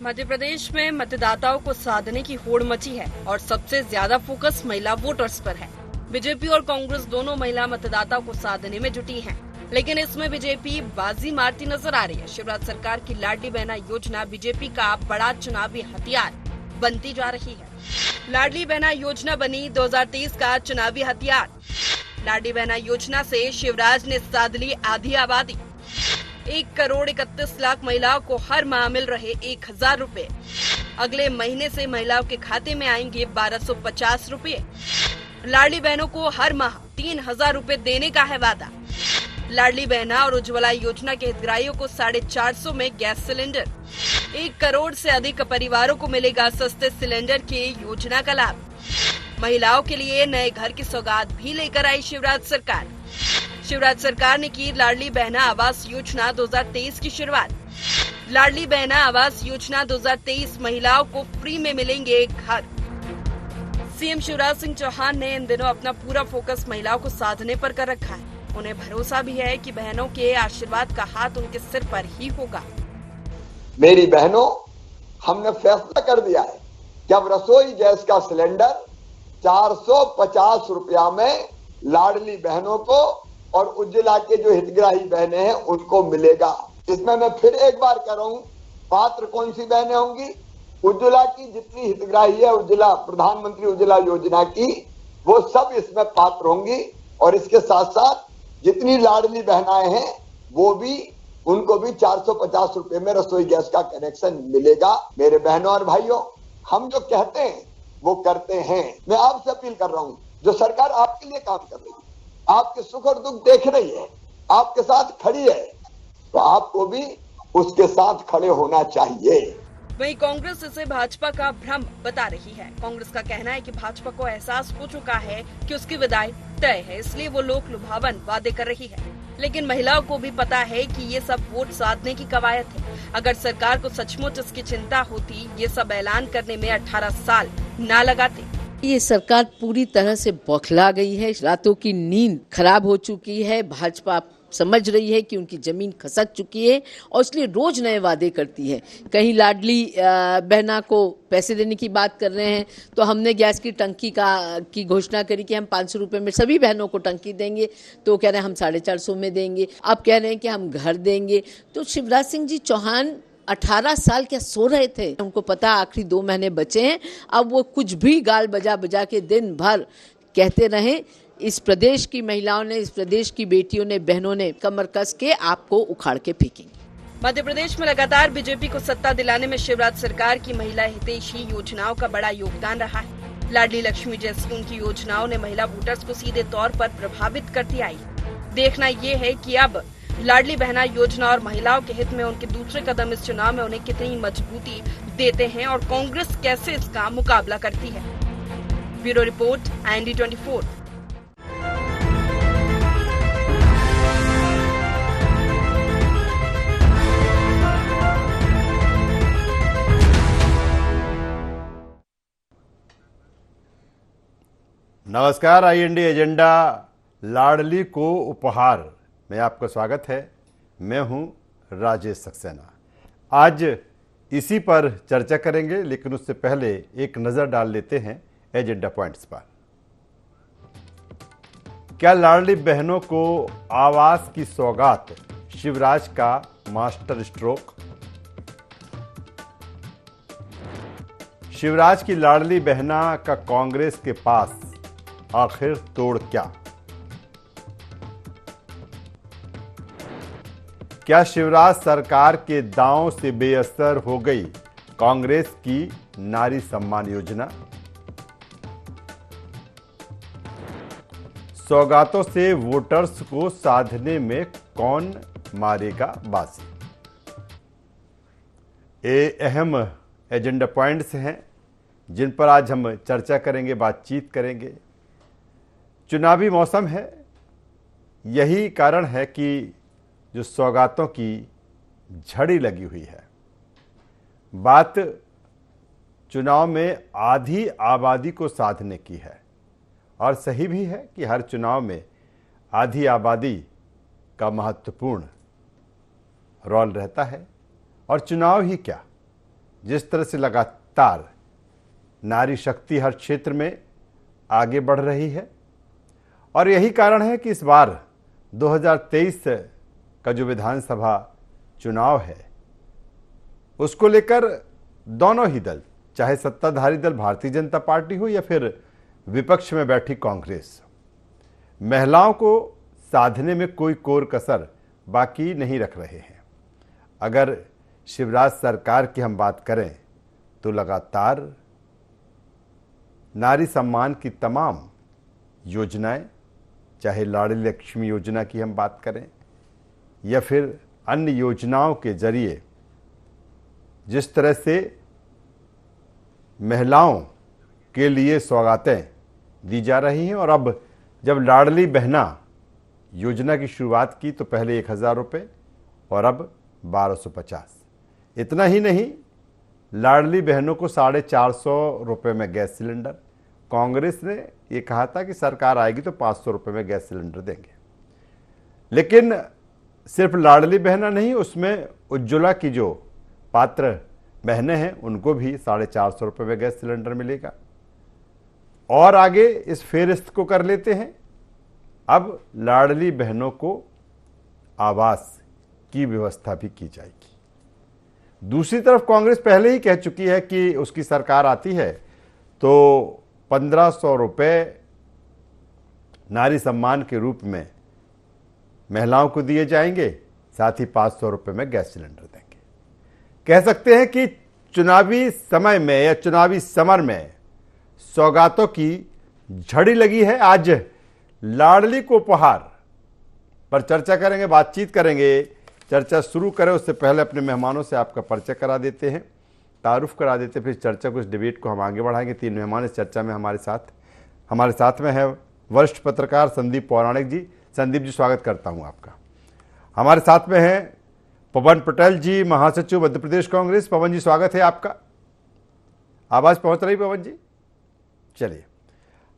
मध्य प्रदेश में मतदाताओं को साधने की होड़ मची है और सबसे ज्यादा फोकस महिला वोटर्स पर है। बीजेपी और कांग्रेस दोनों महिला मतदाताओं को साधने में जुटी हैं, लेकिन इसमें बीजेपी बाजी मारती नजर आ रही है। शिवराज सरकार की लाडली बहना योजना बीजेपी का बड़ा चुनावी हथियार बनती जा रही है। लाडली बहना योजना बनी 2023 का चुनावी हथियार। लाडली बहना योजना से शिवराज ने साध ली आधी आबादी। 1,31,00,000 महिलाओं को हर माह मिल रहे 1,000 रुपए। अगले महीने से महिलाओं के खाते में आएंगे 1,250 रुपए। लाडली बहनों को हर माह 3,000 रुपए देने का है वादा। लाडली बहना और उज्ज्वला योजना के हितग्राहियों को 450 में गैस सिलेंडर। 1 करोड़ से अधिक परिवारों को मिलेगा सस्ते सिलेंडर के योजना का लाभ। महिलाओं के लिए नए घर की सौगात भी लेकर आई शिवराज सरकार। शिवराज सरकार ने की लाडली बहना आवास योजना 2023 की शुरुआत। लाडली बहना आवास योजना 2023 महिलाओं को फ्री में मिलेंगे घर। सीएम शिवराज सिंह चौहान ने इन दिनों अपना पूरा फोकस महिलाओं को साधने पर कर रखा है। उन्हें भरोसा भी है कि बहनों के आशीर्वाद का हाथ उनके सिर पर ही होगा। मेरी बहनों, हमने फैसला कर दिया है कि अब रसोई गैस का सिलेंडर 450 रुपया में लाडली बहनों को और उज्ज्वला के जो हितग्राही बहनें हैं उनको मिलेगा। इसमें मैं फिर एक बार कह रहा हूं, पात्र कौन सी बहनें होंगी? उज्ज्वला की जितनी हितग्राही है, उज्ज्वला प्रधानमंत्री उज्ज्वला योजना की, वो सब इसमें पात्र होंगी। और इसके साथ साथ जितनी लाडली बहनाएं हैं वो भी, उनको भी 450 रुपए में रसोई गैस का कनेक्शन मिलेगा। मेरे बहनों और भाइयों, हम जो कहते हैं वो करते हैं। मैं आपसे अपील कर रहा हूं, जो सरकार आपके लिए काम कर रही है, आपके सुख और दुख देख रही है, आपके साथ खड़ी है, तो आपको भी उसके साथ खड़े होना चाहिए। वहीं कांग्रेस इसे भाजपा का भ्रम बता रही है। कांग्रेस का कहना है कि भाजपा को एहसास हो चुका है कि उसकी विदाई तय है, इसलिए वो लोक लुभावन वादे कर रही है। लेकिन महिलाओं को भी पता है कि ये सब वोट साधने की कवायद है। अगर सरकार को सचमुच इसकी चिंता होती, ये सब ऐलान करने में 18 साल ना लगाते। ये सरकार पूरी तरह से बौखला गई है। रातों की नींद खराब हो चुकी है। भाजपा समझ रही है कि उनकी जमीन खसक चुकी है और इसलिए रोज नए वादे करती है। कहीं लाडली बहना को पैसे देने की बात कर रहे हैं तो हमने गैस की टंकी की घोषणा करी कि हम 500 रुपए में सभी बहनों को टंकी देंगे, तो कह रहे हैं हम 450 में देंगे। अब कह रहे हैं कि हम घर देंगे। तो शिवराज सिंह जी चौहान 18 साल क्या सो रहे थे? उनको पता आखिरी 2 महीने बचे हैं। अब वो कुछ भी गाल बजा बजा के दिन भर कहते रहे। इस प्रदेश की महिलाओं ने, इस प्रदेश की बेटियों ने, बहनों ने कमर कस के आपको उखाड़ के फेंकेंगे। मध्य प्रदेश में लगातार बीजेपी को सत्ता दिलाने में शिवराज सरकार की महिला हितैषी योजनाओं का बड़ा योगदान रहा है। लाडली लक्ष्मी जैसी उनकी योजनाओं ने महिला वोटर्स को सीधे तौर पर प्रभावित करती आई। देखना ये है कि अब लाडली बहना योजना और महिलाओं के हित में उनके दूसरे कदम इस चुनाव में उन्हें कितनी मजबूती देते हैं और कांग्रेस कैसे इसका मुकाबला करती है। Bureau report, IND 24। नमस्कार, IND एजेंडा लाडली को उपहार में आपका स्वागत है। मैं हूं राजेश सक्सेना। आज इसी पर चर्चा करेंगे, लेकिन उससे पहले एक नज़र डाल लेते हैं एजेंडा पॉइंट्स पर। क्या लाडली बहनों को आवास की सौगात शिवराज का मास्टर स्ट्रोक? शिवराज की लाडली बहना का कांग्रेस के पास आखिर तोड़ क्या? क्या शिवराज सरकार के दांव से बेअसर हो गई कांग्रेस की नारी सम्मान योजना? सौगातों से वोटर्स को साधने में कौन मारेगा बाजी? ये अहम एजेंडा पॉइंट्स हैं जिन पर आज हम चर्चा करेंगे, बातचीत करेंगे। चुनावी मौसम है, यही कारण है कि जो सौगातों की झड़ी लगी हुई है। बात चुनाव में आधी आबादी को साधने की है और सही भी है कि हर चुनाव में आधी आबादी का महत्वपूर्ण रोल रहता है। और चुनाव ही क्या, जिस तरह से लगातार नारी शक्ति हर क्षेत्र में आगे बढ़ रही है, और यही कारण है कि इस बार 2023 का जो विधानसभा चुनाव है उसको लेकर दोनों ही दल, चाहे सत्ताधारी दल भारतीय जनता पार्टी हो या फिर विपक्ष में बैठी कांग्रेस, महिलाओं को साधने में कोई कोर कसर बाकी नहीं रख रहे हैं। अगर शिवराज सरकार की हम बात करें तो लगातार नारी सम्मान की तमाम योजनाएं, चाहे लाडली लक्ष्मी योजना की हम बात करें या फिर अन्य योजनाओं के जरिए जिस तरह से महिलाओं के लिए सौगातें दी जा रही हैं, और अब जब लाडली बहना योजना की शुरुआत की तो पहले 1000 रुपये और अब 1250। इतना ही नहीं, लाडली बहनों को 450 रुपये में गैस सिलेंडर। कांग्रेस ने ये कहा था कि सरकार आएगी तो 500 रुपये में गैस सिलेंडर देंगे, लेकिन सिर्फ लाडली बहना नहीं, उसमें उज्ज्वला की जो पात्र बहनें हैं उनको भी 450 रुपये में गैस सिलेंडर मिलेगा। और आगे इस फेरिस्त को कर लेते हैं, अब लाडली बहनों को आवास की व्यवस्था भी की जाएगी। दूसरी तरफ कांग्रेस पहले ही कह चुकी है कि उसकी सरकार आती है तो 1500 रुपये नारी सम्मान के रूप में महिलाओं को दिए जाएंगे, साथ ही 500 रुपये में गैस सिलेंडर देंगे। कह सकते हैं कि चुनावी समय में या चुनावी समर में सौगातों की झड़ी लगी है। आज लाडली को उपहार पर चर्चा करेंगे, बातचीत करेंगे। चर्चा शुरू करें उससे पहले अपने मेहमानों से आपका परिचय करा देते हैं, तारुफ करा देते हैं, फिर चर्चा को, इस डिबेट को हम आगे बढ़ाएंगे। 3 मेहमान इस चर्चा में हमारे साथ में है वरिष्ठ पत्रकार संदीप पौराणिक जी। संदीप जी, स्वागत करता हूं आपका। हमारे साथ में हैं पवन पटेल जी, महासचिव मध्य प्रदेश कांग्रेस। पवन जी, स्वागत है आपका। आवाज पहुंच रही पवन जी? चलिए,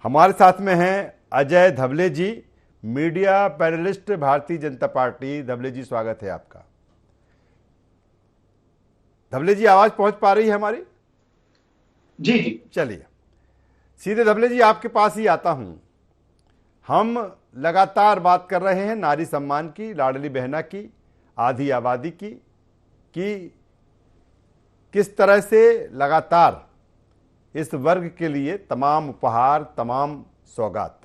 हमारे साथ में हैं अजय धवले जी, media panelist Bharatiya Janata party. Dhawale जी, स्वागत है आपका। धवले जी, आवाज पहुंच पा रही है हमारी? जी जी। चलिए, सीधे धवले जी आपके पास ही आता हूं। हम लगातार बात कर रहे हैं नारी सम्मान की, लाडली बहना की, आधी आबादी की, कि किस तरह से लगातार इस वर्ग के लिए तमाम उपहार, तमाम सौगात,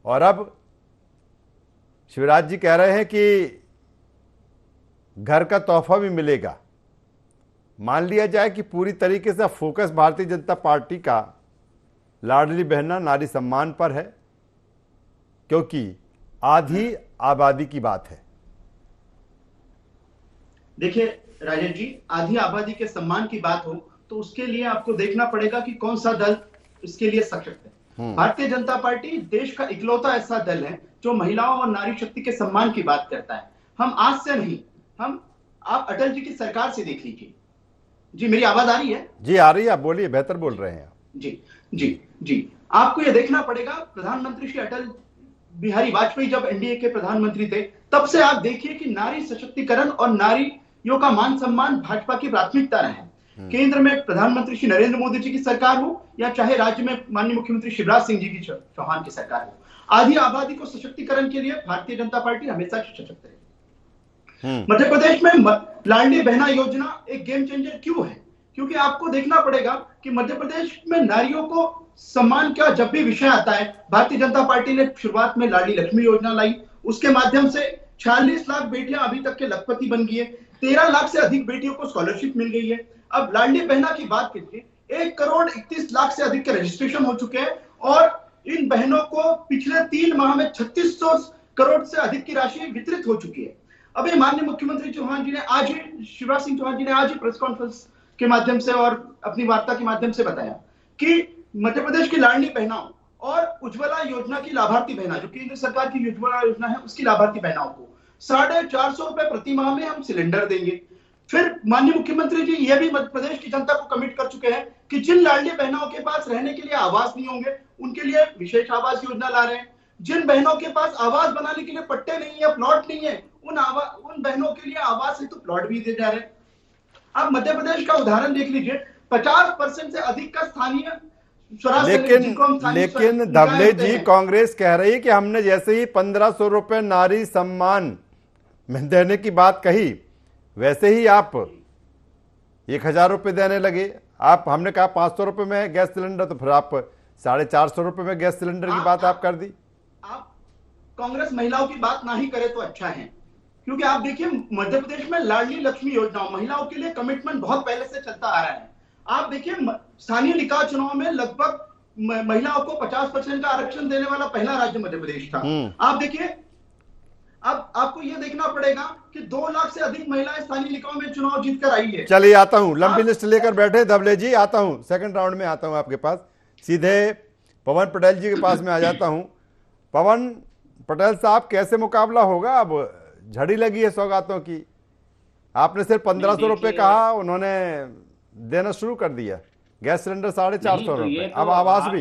और अब शिवराज जी कह रहे हैं कि घर का तोहफा भी मिलेगा। मान लिया जाए कि पूरी तरीके से फोकस भारतीय जनता पार्टी का लाडली बहना नारी सम्मान पर है, क्योंकि आधी आबादी की बात है। देखिए राजेश जी, आधी आबादी के सम्मान की बात हो तो उसके लिए आपको देखना पड़ेगा कि कौन सा दल इसके लिए सशक्त है। भारतीय जनता पार्टी देश का इकलौता ऐसा दल है जो महिलाओं और नारी शक्ति के सम्मान की बात करता है। हम आज से नहीं, आप अटल जी की सरकार से देख लीजिए। जी, मेरी आवाज आ रही है? जी आ रही है, आप बोलिए, बेहतर बोल रहे हैं आप। जी जी जी। आपको यह देखना पड़ेगा, प्रधानमंत्री श्री अटल बिहारी वाजपेयी जब एनडीए के प्रधानमंत्री थे, तब से आप देखिए कि नारी सशक्तिकरण और नारियों का मान सम्मान भाजपा की प्राथमिकता रहे। केंद्र में प्रधानमंत्री श्री नरेंद्र मोदी जी की सरकार हो या चाहे राज्य में माननीय मुख्यमंत्री शिवराज सिंह जी की चौहान की सरकार हो, आधी आबादी को सशक्तिकरण के लिए भारतीय जनता पार्टी हमेशा सशक्त रही। मध्य प्रदेश में लाडली बहना योजना एक गेम चेंजर क्यों है? क्योंकि आपको देखना पड़ेगा कि मध्य प्रदेश में नारियों को सम्मान का जब भी विषय आता है, भारतीय जनता पार्टी ने शुरुआत में लाडली लक्ष्मी योजना लाई। उसके माध्यम से 46 लाख बेटियां अभी तक के लखपति बन गई है। 13 लाख से अधिक बेटियों को स्कॉलरशिप मिल गई है। अब लाडली बहना की बात कीजिए, 1,31,00,000 से अधिक के रजिस्ट्रेशन हो चुके हैं और इन बहनों को पिछले 3 माह में 3600 करोड़ से अधिक की राशि वितरित हो चुकी है। अभी माननीय मुख्यमंत्री चौहान जी ने आज ही, शिवराज सिंह चौहान जी ने आज ही प्रेस कॉन्फ्रेंस के माध्यम से और अपनी वार्ता के माध्यम से बताया कि मध्य प्रदेश की लाडली बहनाओं और उज्ज्वला योजना की लाभार्थी बहना, जो केंद्र सरकार की उज्ज्वला योजना है, उसकी लाभार्थी बहनाओं को 450 रुपए प्रति माह में हम सिलेंडर देंगे। फिर माननीय मुख्यमंत्री जी ये भी मध्य प्रदेश की जनता को कमिट कर चुके हैं कि जिन लाडली बहनों के पास रहने के लिए आवास नहीं होंगे, उनके लिए विशेष आवास योजना ला रहे हैं। जिन बहनों के पास आवास बनाने के लिए पट्टे नहीं है, प्लॉट नहीं है, उन बहनों के लिए आवास हेतु प्लॉट भी दिए जा रहे हैं। आप मध्य प्रदेश का उदाहरण देख लीजिए, 50% से अधिक का स्थानीय स्वराज लेकिन धवले जी, कांग्रेस कह रही है कि हमने जैसे ही 1500 रुपए नारी सम्मान में देने की बात कही, वैसे ही आप 1000 रुपए देने लगे। हमने कहा 500 रुपए में गैस सिलेंडर, तो फिर आप 450 रुपए में गैस सिलेंडर की बात आप कर दी। आप कांग्रेस महिलाओं की बात ना ही करे तो अच्छा है, क्योंकि आप देखिए मध्य प्रदेश में लाडली लक्ष्मी योजना महिलाओं के लिए कमिटमेंट बहुत पहले से चलता आ रहा है। आप देखिए स्थानीय निकाय चुनाव में लगभग महिलाओं को 50% का आरक्षण देने वाला पहला राज्य मध्य प्रदेश था। आप देखिए, अब आपको यह देखना पड़ेगा कि 2 लाख से अधिक महिलाएं स्थानीय निकायों में चुनाव जीतकर आई है। चलिए आता हूं, लंबी लिस्ट लेकर बैठे धवले जी, आता हूं सेकंड राउंड में, आता हूं आपके पास, सीधे पवन पटेल जी के पास में आ जाता हूं। पवन पटेल साहब, कैसे मुकाबला होगा? अब झड़ी लगी है सौगातों की। आपने सिर्फ 1500 रुपए कहा, उन्होंने देना शुरू कर दिया। गैस सिलेंडर 450 रुपए, अब आवास भी।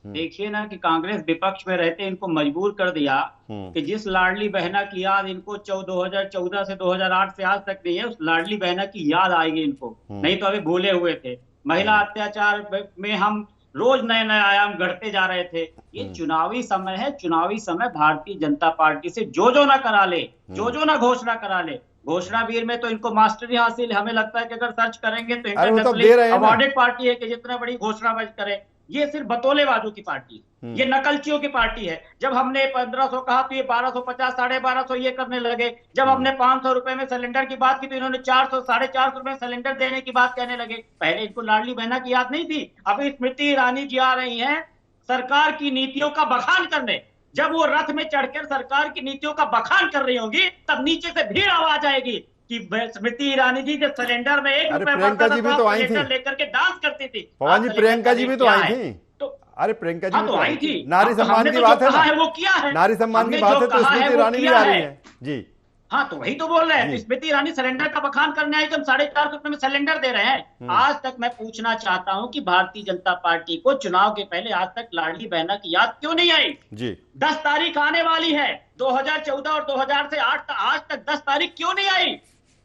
देखिए ना कि कांग्रेस विपक्ष में रहते इनको मजबूर कर दिया कि जिस लाडली बहना की याद इनको 2014 से 2008 से आज तक नहीं है, उस लाडली बहना की याद आएगी इनको। नहीं तो अभी भूले हुए थे। महिला अत्याचार में हम रोज नए नए आयाम गढ़ते जा रहे थे। ये चुनावी समय है, चुनावी समय भारतीय जनता पार्टी से जो ना करा ले, जो ना घोषणा करा ले। घोषणा वीर में तो इनको मास्टरी हासिल, हमें लगता है कि अगर सर्च करेंगे तो इंटरनेशनली अवार्डेड पार्टी है कि जितना बड़ी घोषणाबाजी करे। ये सिर्फ बतौलेबाजों की पार्टी है, ये नकलचियों की पार्टी है। जब हमने 1500 कहा तो ये 1250, 1250 ये करने लगे। जब हमने 500 रुपए में सिलेंडर की बात की तो इन्होंने 400, 450 रुपए सिलेंडर देने की बात कहने लगे। पहले इनको लाडली बहना की याद नहीं थी। अभी स्मृति ईरानी जी आ रही हैं सरकार की नीतियों का बखान करने। जब वो रथ में चढ़कर सरकार की नीतियों का बखान कर रही होगी, तब नीचे से भीड़ आवाज आएगी कि स्मृति ईरानी जी जब सिलेंडर में 1 रुपए प्रियंका जी भी तो आई थी, लेकर के डांस करती थी। पवन जी, प्रियंका जी भी तो आई थी। तो अरे प्रियंका जी तो आई थी। नारी सम्मान की बात है ना, वो किया है, नारी सम्मान की बात है तो स्मृति ईरानी भी आ रही है जी। हाँ, तो वही तो बोल रहे हैं। स्मृति ईरानी सिलेंडर का बखान करने आई तो हम 450 रुपए में सिलेंडर दे रहे हैं। आज तक मैं पूछना चाहता हूं कि भारतीय जनता पार्टी को चुनाव के पहले आज तक लाडली बहना की याद क्यों नहीं आई जी? 10 तारीख आने वाली है, 2014 और 2000 से आज तक 10 तारीख क्यों नहीं आई?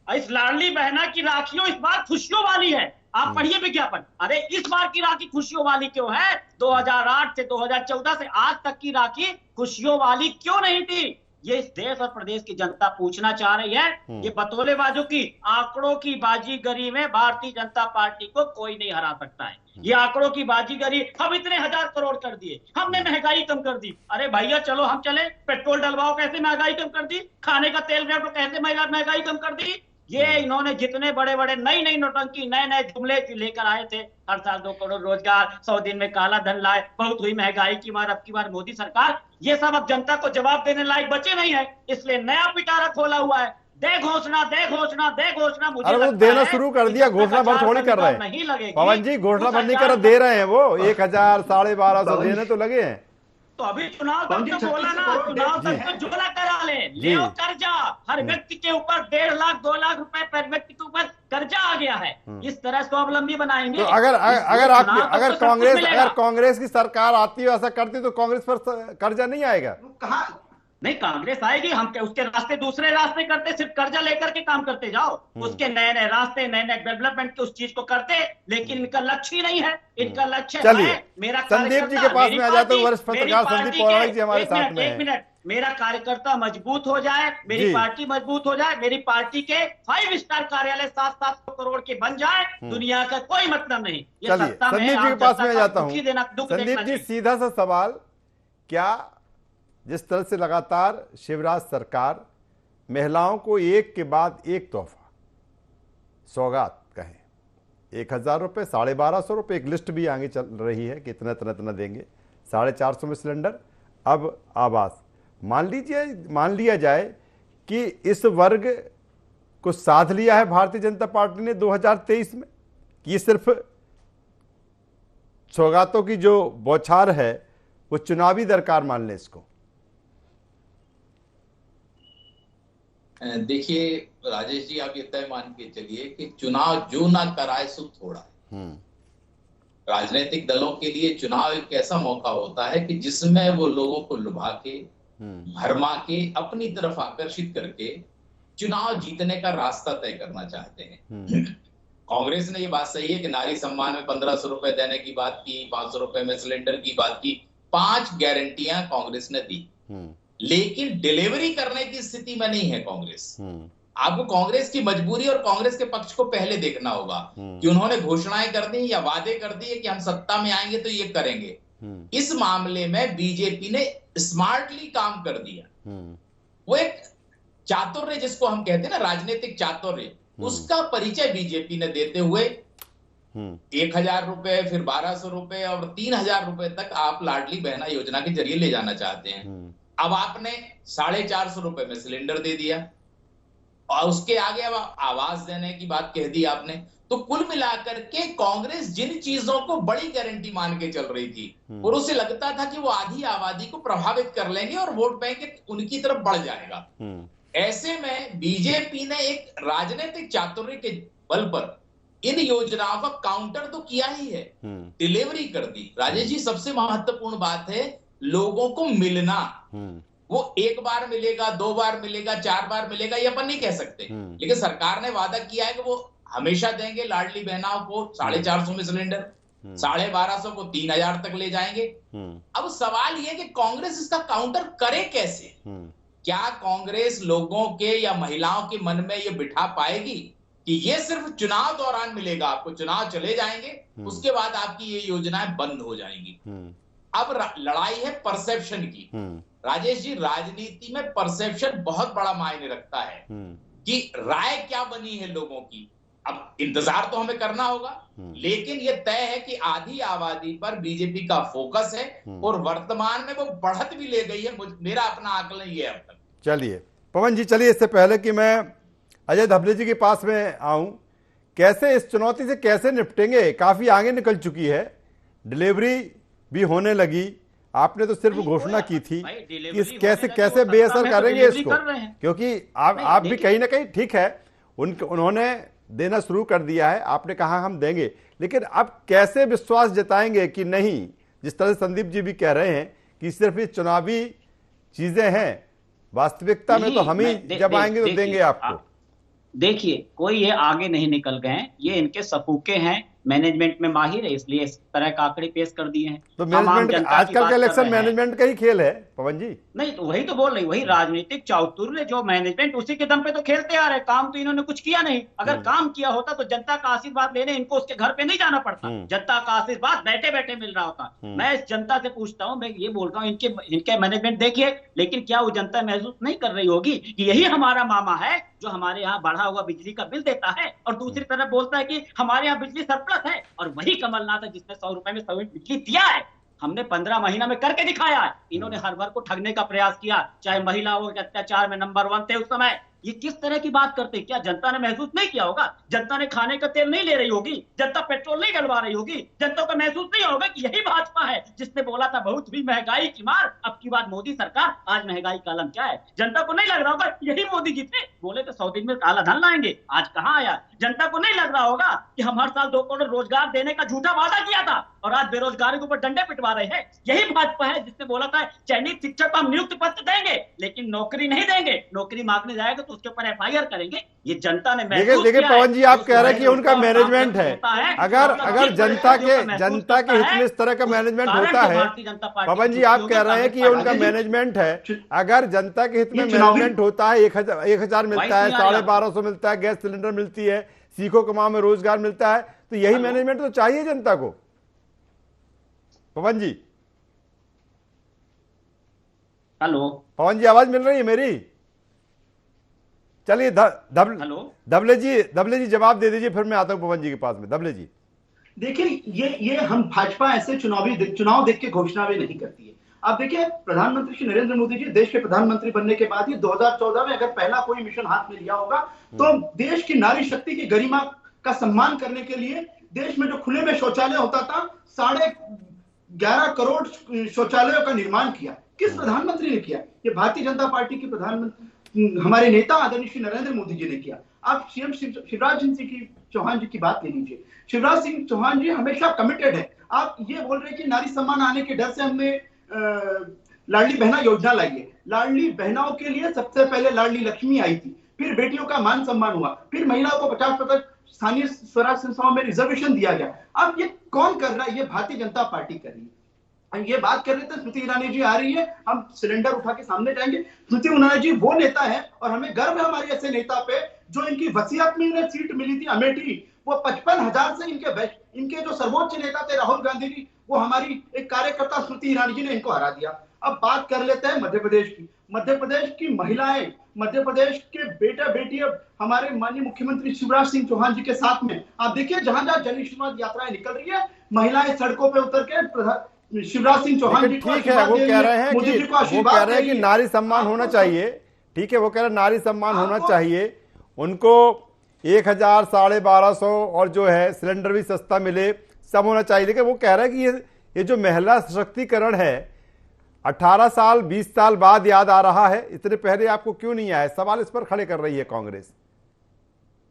इस लाडली बहना की राखियों इस बार खुशियों वाली है। आप पढ़िए विज्ञापन। अरे इस बार की राखी खुशियों वाली क्यों है? 2008 से 2014 से आज तक की राखी खुशियों वाली क्यों नहीं थी? ये इस देश और प्रदेश की जनता पूछना चाह रही है। ये बतौलेबाजों की आंकड़ों की बाजीगरी में भारतीय जनता पार्टी को कोई नहीं हरा सकता है। ये आंकड़ों की बाजीगरी, हम इतने 1000 करोड़ कर दिए, हमने महंगाई कम कर दी। अरे भैया चलो हम चले, पेट्रोल डलवाओ, कैसे महंगाई कम कर दी? खाने का तेल रेट कैसे महंगाई कम कर दी? ये इन्होंने जितने बड़े बड़े नई नोटंकी, नए नए जुमले लेकर आए थे, हर साल 2 करोड़ रोजगार, 100 दिन में काला धन लाए, बहुत हुई महंगाई की मार, अब की बार मोदी सरकार, ये सब अब जनता को जवाब देने लायक बचे नहीं है। इसलिए नया पिटारा खोला हुआ है, दे घोषणा, दे घोषणा, दे घोषणा। मुझे अरे वो देना शुरू कर दिया, घोषणा भर थोड़ी कर रहे हैं। नहीं लगे पवन जी, घोषणा भर नहीं कर, दे रहे हैं वो 1000, 1250 देने तो लगे हैं। तो अभी चुनाव तक तो बोला ना, चुनाव तक तो जोला करा ले कर्जा। हर व्यक्ति के ऊपर 1.5 लाख 2 लाख रुपए पर व्यक्ति के ऊपर कर्जा आ गया है। इस तरह स्वावलंबी बनाएंगे। तो अगर कांग्रेस की सरकार आती है, ऐसा करती तो कांग्रेस पर कर्जा नहीं आएगा? कहा नहीं, कांग्रेस आएगी, हम उसके रास्ते दूसरे रास्ते करते, सिर्फ कर्जा लेकर के काम करते जाओ। उसके नए नए रास्ते, नए नए डेवलपमेंट के उस चीज को करते, लेकिन इनका लक्ष्य ही नहीं है। इनका लक्ष्य है मेरा संदीप जी के पास में आ जाता हूँ, वरिष्ठ पत्रकार संदीप पौराणिक जी हमारे साथ में हैं। 1 मिनट, मेरा कार्यकर्ता मजबूत हो जाए, मेरी पार्टी मजबूत हो जाए, मेरी पार्टी के 5 स्टार कार्यालय 700 करोड़ के बन जाए, दुनिया का कोई मतलब नहीं। चलिए संदीप जी के पास में आ जाता हूँ। संदीप जी, सीधा सा सवाल, क्या जिस तरह से लगातार शिवराज सरकार महिलाओं को एक के बाद एक तोहफा, सौगात कहें, 1000 रुपये, 1250 रुपये, एक लिस्ट भी आगे चल रही है कि इतना देंगे, 450 में सिलेंडर, अब आवास, मान लिया जाए कि इस वर्ग को साध लिया है भारतीय जनता पार्टी ने 2023 में, कि सिर्फ सौगातों की जो बौछार है वो चुनावी दरकार मान लें इसको। देखिए राजेश जी, आप ये तय मान के चलिए कि चुनाव जो ना कराए सो थोड़ा है। राजनीतिक दलों के लिए चुनाव एक ऐसा मौका होता है कि जिसमें वो लोगों को लुभा के, भरमा के, अपनी तरफ आकर्षित करके चुनाव जीतने का रास्ता तय करना चाहते हैं। कांग्रेस ने ये बात सही है कि नारी सम्मान में 1500 रुपए देने की बात की, 500 रुपए में सिलेंडर की बात की, 5 गारंटियां कांग्रेस ने दी, लेकिन डिलीवरी करने की स्थिति में नहीं है कांग्रेस। आपको कांग्रेस की मजबूरी और कांग्रेस के पक्ष को पहले देखना होगा कि उन्होंने घोषणाएं कर दी या वादे कर दिए कि हम सत्ता में आएंगे तो ये करेंगे। इस मामले में बीजेपी ने स्मार्टली काम कर दिया। वो एक चातुर्य जिसको हम कहते हैं ना, राजनीतिक चातुर्य, उसका परिचय बीजेपी ने देते हुए 1000 रुपए, फिर 1200 रुपए और 3000 रुपए तक आप लाडली बहना योजना के जरिए ले जाना चाहते हैं। अब आपने 450 रुपए में सिलेंडर दे दिया और उसके आगे अब आवास देने की बात कह दी आपने। तो कुल मिलाकर के कांग्रेस जिन चीजों को बड़ी गारंटी मान के चल रही थी और उसे लगता था कि वो आधी आबादी को प्रभावित कर लेंगे और वोट बैंक उनकी तरफ बढ़ जाएगा, ऐसे में बीजेपी ने एक राजनीतिक चातुर्य के बल पर इन योजनाओं का काउंटर तो किया ही है, डिलीवरी कर दी। राजेश जी, सबसे महत्वपूर्ण बात है लोगों को मिलना। वो एक बार मिलेगा, 2 बार मिलेगा, 4 बार मिलेगा, ये अपन नहीं कह सकते, लेकिन सरकार ने वादा किया है कि वो हमेशा देंगे लाडली बहनाओं को 450 में सिलेंडर, 1250 को 3000 तक ले जाएंगे। अब सवाल ये कि कांग्रेस इसका काउंटर करे कैसे? क्या कांग्रेस लोगों के या महिलाओं के मन में ये बिठा पाएगी कि ये सिर्फ चुनाव दौरान मिलेगा, आपको चुनाव चले जाएंगे उसके बाद आपकी ये योजनाएं बंद हो जाएंगी? अब लड़ाई है परसेप्शन की। राजेश जी, राजनीति में परसेप्शन बहुत बड़ा मायने रखता है कि राय क्या बनी है लोगों की। अब इंतजार तो हमें करना होगा, लेकिन यह तय है कि आधी आबादी पर बीजेपी का फोकस है और वर्तमान में वो बढ़त भी ले गई है। मेरा अपना आकलन ये है अब तक। चलिए पवन जी, चलिए इससे पहले कि मैं अजय धबले जी के पास में आऊं, कैसे इस चुनौती से कैसे निपटेंगे? काफी आगे निकल चुकी है, डिलीवरी भी होने लगी। आपने तो सिर्फ घोषणा की थी कि इस कैसे बेअसर करेंगे इसको, क्योंकि आप भी कहीं ना कहीं ठीक है, उन्होंने देना शुरू कर दिया है, आपने कहा हम देंगे, लेकिन अब कैसे विश्वास जताएंगे कि नहीं, जिस तरह से संदीप जी भी कह रहे हैं कि सिर्फ ये चुनावी चीजें हैं, वास्तविकता में तो हम ही जब आएंगे तो देंगे आपको। देखिए, कोई ये आगे नहीं निकल गए हैं, ये इनके सपूके हैं, मैनेजमेंट में माहिर है, इसलिए इस तरह का आंकड़े पेश कर दिए हैं। तो मैनेजमेंट आजकल का इलेक्शन मैनेजमेंट का ही खेल है पवन जी। नहीं तो वही तो बोल रही, वही राजनीतिक चातुर्य जो मैनेजमेंट उसी के दम पे तो खेलते आ रहे। काम तो इन्होंने कुछ किया नहीं। अगर काम किया होता तो जनता का आशीर्वाद लेने इनको उसके घर पे नहीं जाना पड़ता, जनता का आशीर्वाद बैठे बैठे मिल रहा होता। मैं इस जनता से पूछता हूँ, मैं ये बोल रहा हूँ, इनके मैनेजमेंट देखिए, लेकिन क्या वो जनता महसूस नहीं कर रही होगी कि यही हमारा मामा है जो हमारे यहाँ बढ़ा हुआ बिजली का बिल देता है और दूसरी तरफ बोलता है कि हमारे यहाँ बिजली सरप्लस है, और वही कमलनाथ है जिसने 100 रुपए में 100 यूनिट बिजली दिया है। हमने 15 महीना में करके दिखाया है। इन्होंने हर वर्ग को ठगने का प्रयास किया, चाहे महिलाओं के अत्याचार में नंबर 1 थे उस समय। ये किस तरह की बात करते हैं? क्या जनता ने महसूस नहीं किया होगा? जनता ने खाने का तेल नहीं ले रही होगी, जनता पेट्रोल नहीं डलवा रही होगी, जनता को महसूस नहीं होगा कि यही भाजपा है जिसने बोला था बहुत हुई महंगाई की मार, अब की बात मोदी सरकार, आज महंगाई का आलम क्या है? जनता को नहीं लग रहा होगा यही मोदी जी थे, बोले तो 100 दिन में काला धन लाएंगे, आज कहां आया? जनता को नहीं लग रहा होगा कि हम हर साल 2 करोड़ रोजगार देने का झूठा वादा किया था और आज बेरोजगारी के ऊपर डंडे पिटवा रहे हैं? यही भाजपा है जिसने बोला था चयनित शिक्षक को हम नियुक्त पत्र देंगे लेकिन नौकरी नहीं देंगे, नौकरी मांगने जाएगा तो उसके ऊपर FIR करेंगे। ये जनता ने देखिए पवन जी, आप कह रहे हैं कि उनका मैनेजमेंट है, अगर जनता के हित में इस तरह का मैनेजमेंट होता है, पवन जी आप कह रहे हैं कि ये उनका मैनेजमेंट है, अगर जनता के हित में मैनेजमेंट होता है, 1000 मिलता है, 1250 मिलता है, गैस सिलेंडर मिलती है, सीखों कमाओ में रोजगार मिलता है, तो यही मैनेजमेंट तो चाहिए जनता को। पवन जी, हेलो पवन जी, आवाज मिल रही है मेरी? चलिए धबले जी जवाब दे दीजिए, फिर मैं आता हूं पवन जी के पास में। धबले जी, देखिए ये हम भाजपा ऐसे चुनाव देख के घोषणा भी नहीं करती है। आप देखिए, प्रधानमंत्री श्री नरेंद्र मोदी जी देश के प्रधानमंत्री बनने के बाद ही 2014 में अगर पहला कोई मिशन हाथ में लिया होगा तो देश की नारी शक्ति की गरिमा का सम्मान करने के लिए देश में जो खुले में शौचालय होता था, 11.5 करोड़ शौचालयों का निर्माण किया। किस प्रधानमंत्री ने किया? ये भारतीय जनता पार्टी के प्रधानमंत्री, हमारे नेता आदरणीय श्री नरेंद्र मोदी जी ने किया। आप सीएम शिवराज सिंह चौहान जी की बात ले लीजिए। शिवराज सिंह चौहान जी हमेशा कमिटेड है। आप ये बोल रहे हैं कि नारी सम्मान आने के डर से हमने लाडली बहना योजना लाई है। लाडली बहनाओं के लिए सबसे पहले लाडली लक्ष्मी आई थी, फिर बेटियों का मान सम्मान हुआ, फिर महिलाओं को 50% स्थानीय स्वराज संस्थाओं में रिजर्वेशन दिया गया। अब ये कौन कर रहा है? ये भारतीय जनता पार्टी कर रही है। हम ये बात कर रहे थे, स्मृति ईरानी जी आ रही है, हम सिलेंडर उठा के सामने जाएंगे। स्मृति ईरानी जी वो नेता है और हमें गर्व है हमारे ऐसे नेता पे, जो इनकी वसीयत में इन्हें सीट मिली थी अमेठी, वो 55,000 से इनके जो सर्वोच्च नेता थे राहुल गांधी जी, वो हमारी एक कार्यकर्ता स्मृति ईरानी जी ने इनको हरा दिया। अब बात कर लेते हैं मध्य प्रदेश की। मध्य प्रदेश की महिलाएं, मध्य प्रदेश के बेटा बेटी अब हमारे माननीय मुख्यमंत्री शिवराज सिंह चौहान जी के साथ में, आप देखिए जहां जहां जन आशीर्वाद यात्राएं निकल रही है, महिलाएं सड़कों पे उतर के शिवराज सिंह चौहान जी को ठीक है, वो कह रहे हैं कि नारी सम्मान होना चाहिए। ठीक है, वो कह रहे हैं नारी सम्मान होना चाहिए, उनको 1,000, 1,250 और जो है सिलेंडर भी सस्ता मिले, सब होना चाहिए। लेकिन वो कह रहे हैं कि ये जो महिला सशक्तिकरण है 18 साल 20 साल बाद याद आ रहा है, इतने पहले आपको क्यों नहीं आया? सवाल इस पर खड़े कर रही है कांग्रेस।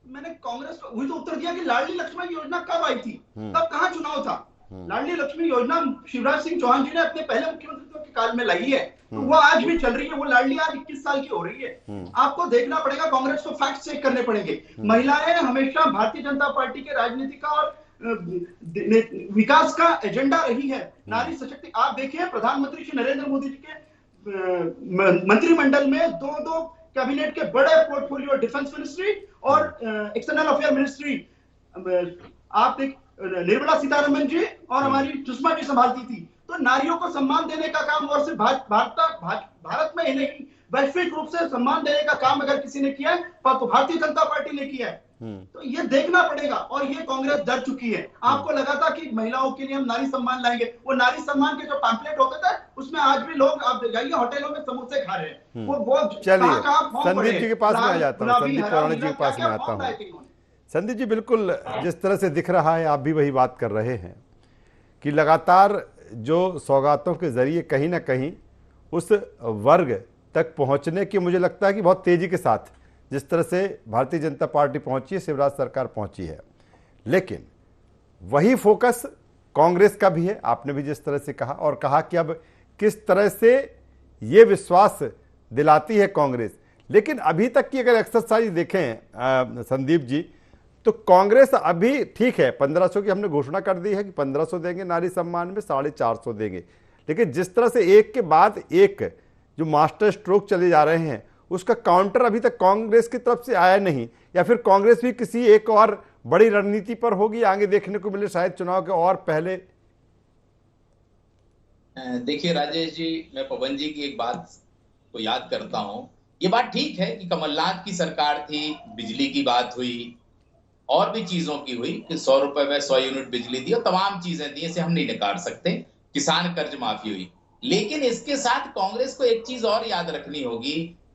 मैंने कांग्रेस को वही तो उत्तर दिया कि लाडली लक्ष्मण योजना कब आई थी, तब कहां चुनाव था? लाडली लक्ष्मी योजना शिवराज सिंह चौहान जी ने अपने पहले मुख्यमंत्री के काल में लाई है, तो वो आज भी चल रही है। वो लाडली आज 21 साल की हो रही है। आपको देखना पड़ेगा, कांग्रेस को फैक्ट चेक करने पड़ेंगे। महिलाएं हमेशा भारतीय जनता पार्टी के राजनीति का और विकास का एजेंडा रही है। नारी सशक्ति, आप देखिए प्रधानमंत्री श्री नरेंद्र मोदी जी के मंत्रिमंडल में दो कैबिनेट के बड़े पोर्टफोलियो, डिफेंस मिनिस्ट्री और एक्सटर्नल अफेयर मिनिस्ट्री, आप देख निर्मला सीतारमण जी और हमारी सुषमा जी संभालती थी। तो नारियों को सम्मान देने का काम, और सिर्फ भारत में ही नहीं, वैश्विक रूप से सम्मान देने का काम अगर किसी ने किया है तो भारतीय जनता पार्टी ने किया है। तो ये देखना पड़ेगा, और ये कांग्रेस डर चुकी है। आपको लगा था कि महिलाओं के लिए हम नारी सम्मान लाएंगे, वो नारी सम्मान के जो पैम्पलेट होते थे उसमें आज भी लोग, आप जाइए होटलों में समोसे खा रहे हैं। वो चलिए संदीप जी के पास में आ जाता हूँ, संदीप पुराणिक जी के पास में आता हूँ। संदीप जी, बिल्कुल जिस तरह से दिख रहा है, आप भी वही बात कर रहे हैं कि लगातार जो सौगातों के जरिए कहीं ना कहीं उस वर्ग तक पहुंचने की, मुझे लगता है कि बहुत तेजी के साथ जिस तरह से भारतीय जनता पार्टी पहुंची है, शिवराज सरकार पहुंची है, लेकिन वही फोकस कांग्रेस का भी है। आपने भी जिस तरह से कहा और कहा कि अब किस तरह से ये विश्वास दिलाती है कांग्रेस, लेकिन अभी तक की अगर एक्सरसाइज देखें संदीप जी, तो कांग्रेस अभी ठीक है 1500 की हमने घोषणा कर दी है कि 1500 देंगे नारी सम्मान में, 450 देंगे, लेकिन जिस तरह से एक के बाद एक जो मास्टर स्ट्रोक चले जा रहे हैं, उसका काउंटर अभी तक कांग्रेस की तरफ से आया नहीं, या फिर कांग्रेस भी किसी एक और बड़ी रणनीति पर होगी, आगे देखने को मिले शायद चुनाव के और पहले। देखिए राजेश जी, मैं पवन जी की एक बात को याद करता हूं। ये बात ठीक है कि कमलनाथ की सरकार थी, बिजली की बात हुई और भी चीजों की हुई कि 100 रुपए में 100 यूनिट बिजली दी और तमाम चीजें दी, इसे हम नहीं नकार सकते। किसान कर्ज माफी हुई, लेकिन इसके साथ कांग्रेस को एक चीज और याद रखनी होगी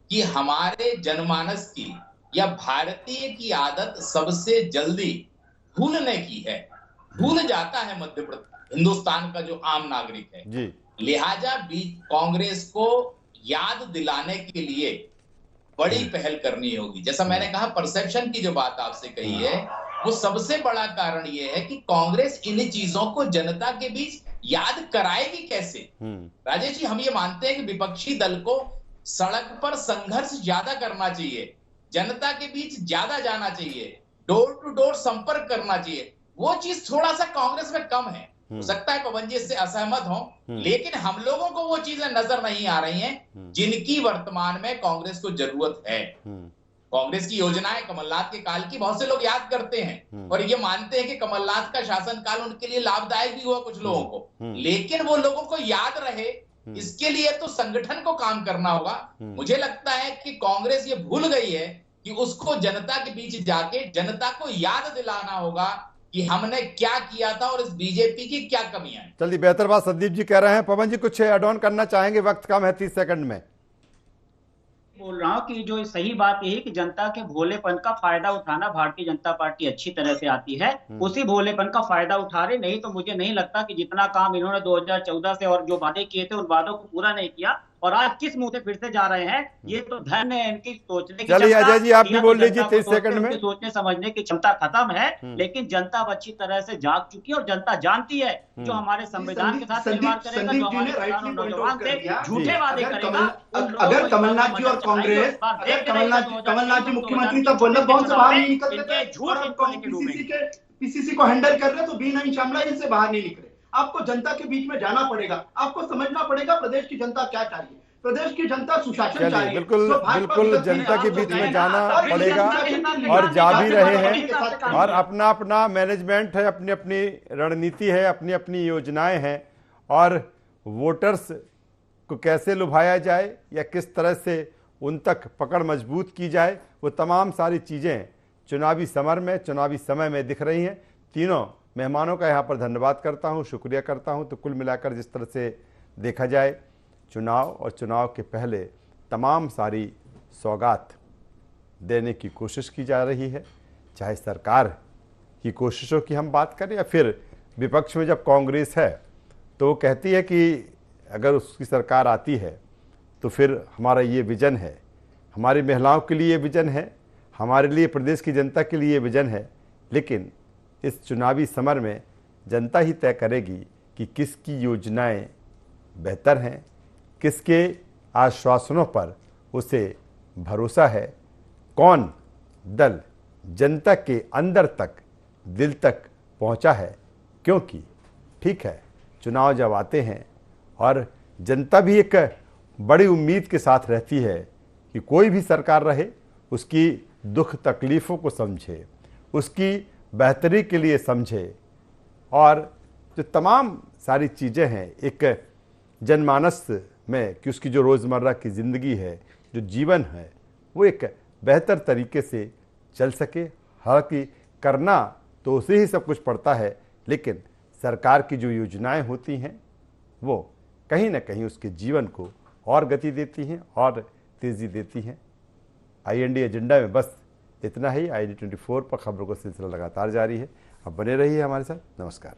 कि हमारे जनमानस की या भारतीय की आदत सबसे जल्दी भूलने की है। भूल जाता है मध्य प्रदेश, हिंदुस्तान का जो आम नागरिक है जी। लिहाजा भी कांग्रेस को याद दिलाने के लिए बड़ी पहल करनी होगी। जैसा मैंने कहा, परसेप्शन की जो बात आपसे कही है, वो सबसे बड़ा कारण ये है कि कांग्रेस इन चीजों को जनता के बीच याद कराएगी कैसे। राजेश जी, हम ये मानते हैं कि विपक्षी दल को सड़क पर संघर्ष ज्यादा करना चाहिए, जनता के बीच ज्यादा जाना चाहिए, डोर टू डोर संपर्क करना चाहिए। वो चीज थोड़ा सा कांग्रेस में कम है। हो सकता है पवन जी इससे असहमत हो, लेकिन हम लोगों को वो चीजें नजर नहीं आ रही हैं जिनकी वर्तमान में कांग्रेस को जरूरत है। कांग्रेस की योजनाएं कमलनाथ के काल की बहुत से लोग याद करते हैं और ये मानते हैं कि कमलनाथ का शासनकाल उनके लिए लाभदायक भी हुआ कुछ लोगों को, लेकिन वो लोगों को याद रहे इसके लिए तो संगठन को काम करना होगा। मुझे लगता है कि कांग्रेस ये भूल गई है कि उसको जनता के बीच जाके जनता को याद दिलाना होगा कि हमने क्या किया था और इस बीजेपी की क्या कमियां हैं। चलिए, बेहतर बात संदीप जी कह रहे हैं। पवन जी कुछ ऐड ऑन करना चाहेंगे? वक्त कम है, 30 सेकंड में बोल रहा हूं कि जो सही बात यही कि जनता के भोलेपन का फायदा उठाना भारतीय जनता पार्टी अच्छी तरह से आती है। उसी भोलेपन का फायदा उठा रहे, नहीं तो मुझे नहीं लगता कि जितना काम इन्होंने 2014 से और जो वादे किए थे उन वादों को पूरा नहीं किया और आज किस मुंह से फिर से जा रहे हैं, ये तो धन्य है इनकी सोचने की चलिए क्षमता। अजय जी आप भी बोल लीजिए 30 सेकंड में। सोचने समझने की क्षमता खत्म है, लेकिन जनता अब अच्छी तरह से जाग चुकी है और जनता जानती है जो हमारे संविधान के साथ खिलवाड़ करेगा, जो हमारे किसान और नौजवान से झूठे वादे करेगा। अगर कमलनाथ जी और कांग्रेस, अगर कमलनाथ जी मुख्यमंत्री तब वल्लभ भवन से बाहर नहीं निकलते थे, झूठ पीसीसी को हैंडल कर रहे तो बी नहीं शामला इनसे बाहर नहीं निकले। आपको जनता के बीच में जाना पड़ेगा, आपको समझना पड़ेगा प्रदेश की जनता क्या चाहिए। प्रदेश की जनता सुशासन चाहिए, बिल्कुल जनता के बीच में जाना पड़ेगा और जा भी रहे हैं। और अपना अपना मैनेजमेंट है, अपनी अपनी रणनीति है, अपनी अपनी योजनाएं हैं, और वोटर्स को कैसे लुभाया जाए या किस तरह से उन तक पकड़ मजबूत की जाए, वो तमाम सारी चीज़ें चुनावी समर में, चुनावी समय में दिख रही हैं। तीनों मेहमानों का यहाँ पर धन्यवाद करता हूँ, शुक्रिया करता हूँ। तो कुल मिलाकर जिस तरह से देखा जाए, चुनाव और चुनाव के पहले तमाम सारी सौगात देने की कोशिश की जा रही है, चाहे सरकार की कोशिशों की हम बात करें या फिर विपक्ष में जब कांग्रेस है तो वो कहती है कि अगर उसकी सरकार आती है तो फिर हमारा ये विज़न है, हमारी महिलाओं के लिए विज़न है, हमारे लिए, प्रदेश की जनता के लिए विज़न है। लेकिन इस चुनावी समर में जनता ही तय करेगी कि किसकी योजनाएं बेहतर हैं, किसके आश्वासनों पर उसे भरोसा है, कौन दल जनता के अंदर तक, दिल तक पहुंचा है। क्योंकि ठीक है, चुनाव जब आते हैं और जनता भी एक बड़ी उम्मीद के साथ रहती है कि कोई भी सरकार रहे उसकी दुख तकलीफ़ों को समझे, उसकी बेहतरी के लिए समझे, और जो तमाम सारी चीज़ें हैं एक जनमानस में कि उसकी जो रोज़मर्रा की ज़िंदगी है, जो जीवन है, वो एक बेहतर तरीके से चल सके। हालांकि करना तो उसे ही सब कुछ पड़ता है, लेकिन सरकार की जो योजनाएं होती हैं वो कहीं ना कहीं उसके जीवन को और गति देती हैं और तेज़ी देती हैं। IND एजेंडा में बस इतना ही। ID24 पर खबरों का सिलसिला लगातार जारी है। अब बने रहिए हमारे साथ। नमस्कार।